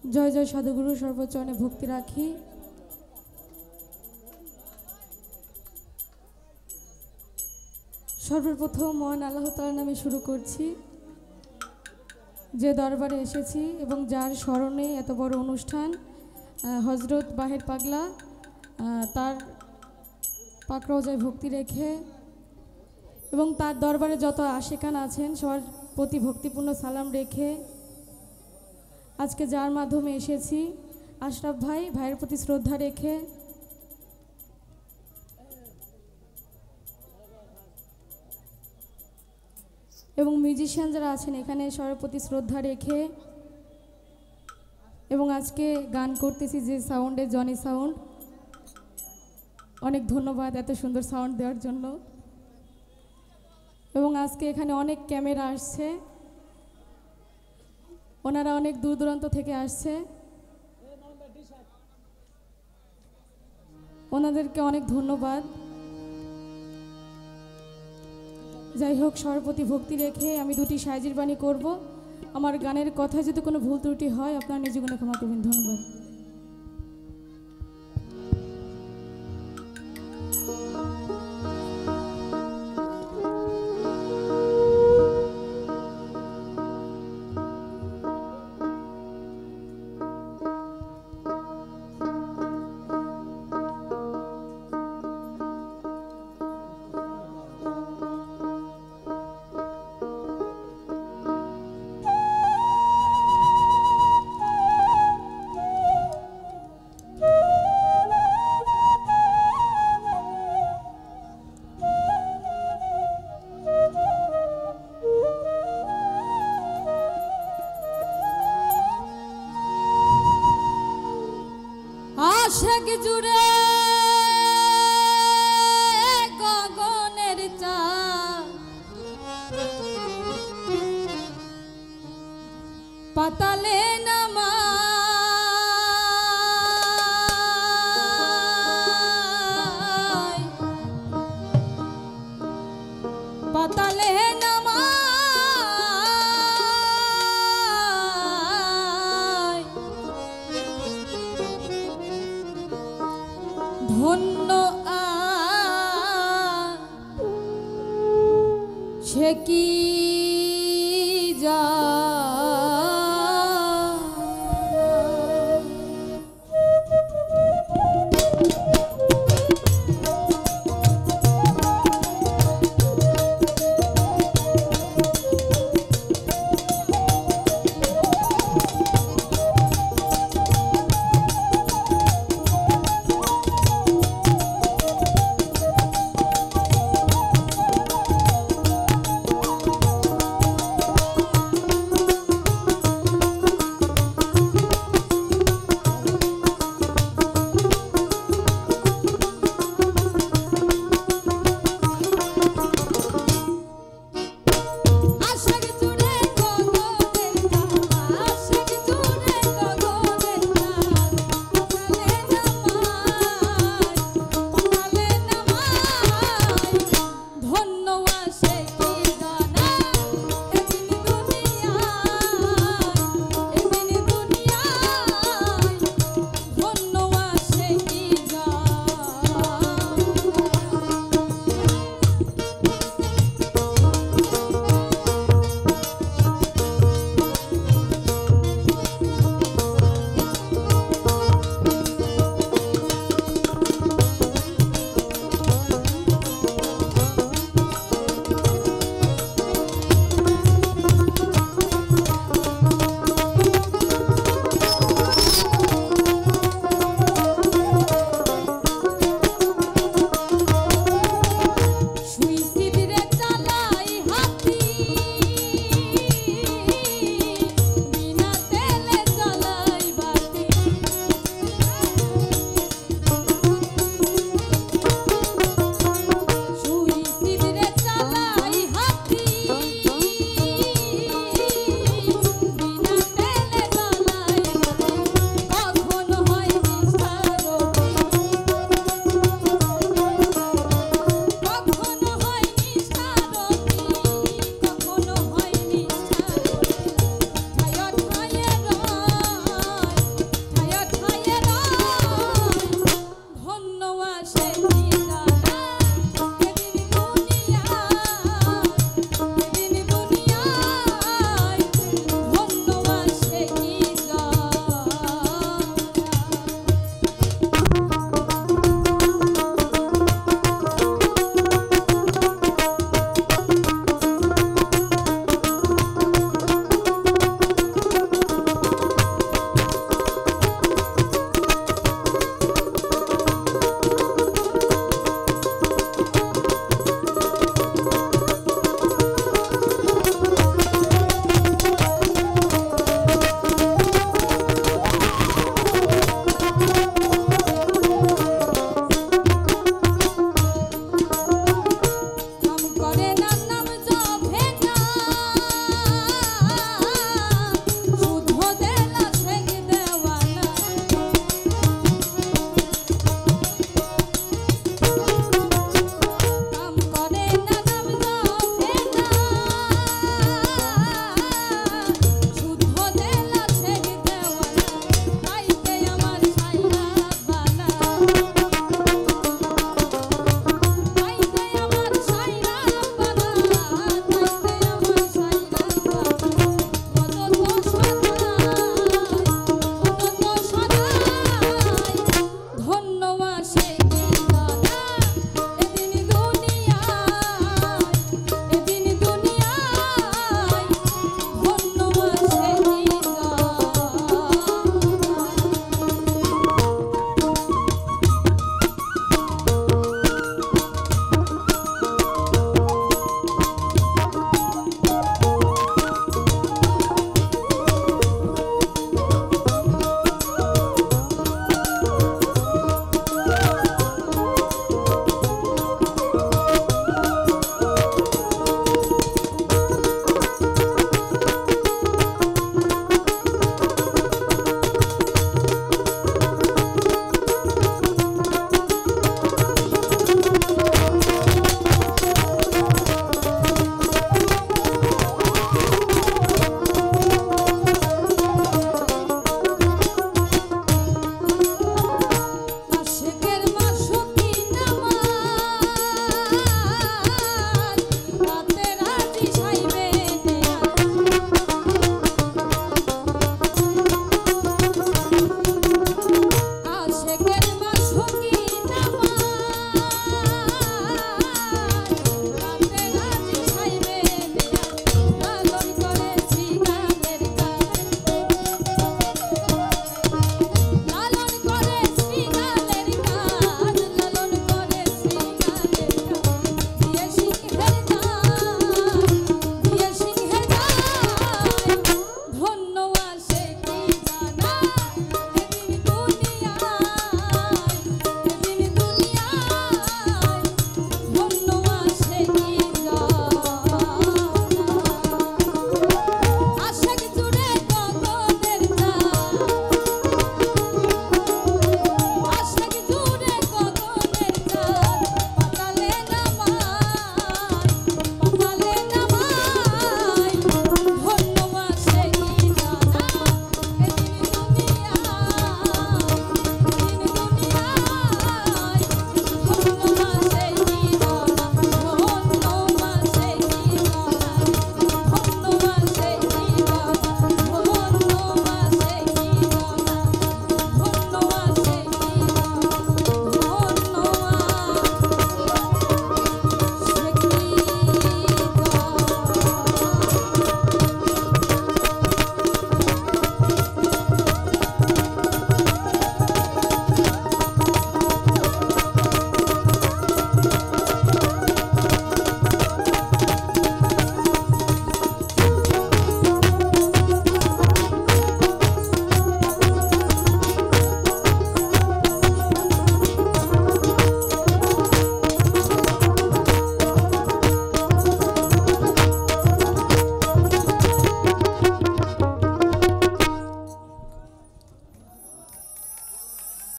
জয় জয় সাধুগুরু সর্বচরণে ভক্তি রাখি। সর্বপ্রথম মহান আল্লাহ তাআলার নামে শুরু করছি। যে দরবারে এসেছি এবং যার স্মরণে এত বড় অনুষ্ঠান, হজরত বাহের পাগলা তার পাক রওজায় ভক্তি রেখে এবং তার দরবারে যত আশিকান আছেন সবার প্রতি ভক্তিপূর্ণ সালাম রেখে আজকে যার মাধ্যমে এসেছি আশরাফ ভাইয়ের প্রতি শ্রদ্ধা রেখে এবং মিউজিশিয়ান যারা আছেন এখানে সবার প্রতি শ্রদ্ধা রেখে এবং আজকে গান করতেছি যে সাউন্ডে জনি সাউন্ড, অনেক ধন্যবাদ এত সুন্দর সাউন্ড দেওয়ার জন্য। এবং আজকে এখানে অনেক ক্যামেরা আসছে, ওনারা অনেক দূর দূরান্ত থেকে আসছে, ওনাদেরকে অনেক ধন্যবাদ। যাই হোক, সর্বপ্রতি ভক্তি রেখে আমি দুটি সাইজির বাণী করব। আমার গানের কথায় যদি কোনো ভুল ত্রুটি হয় আপনারা নিজ গুণে ক্ষমা করবেন। ধন্যবাদ। আশাক জুড়ে গগনের চাঁদ পাতালে নামায়, পাতালে ধন্য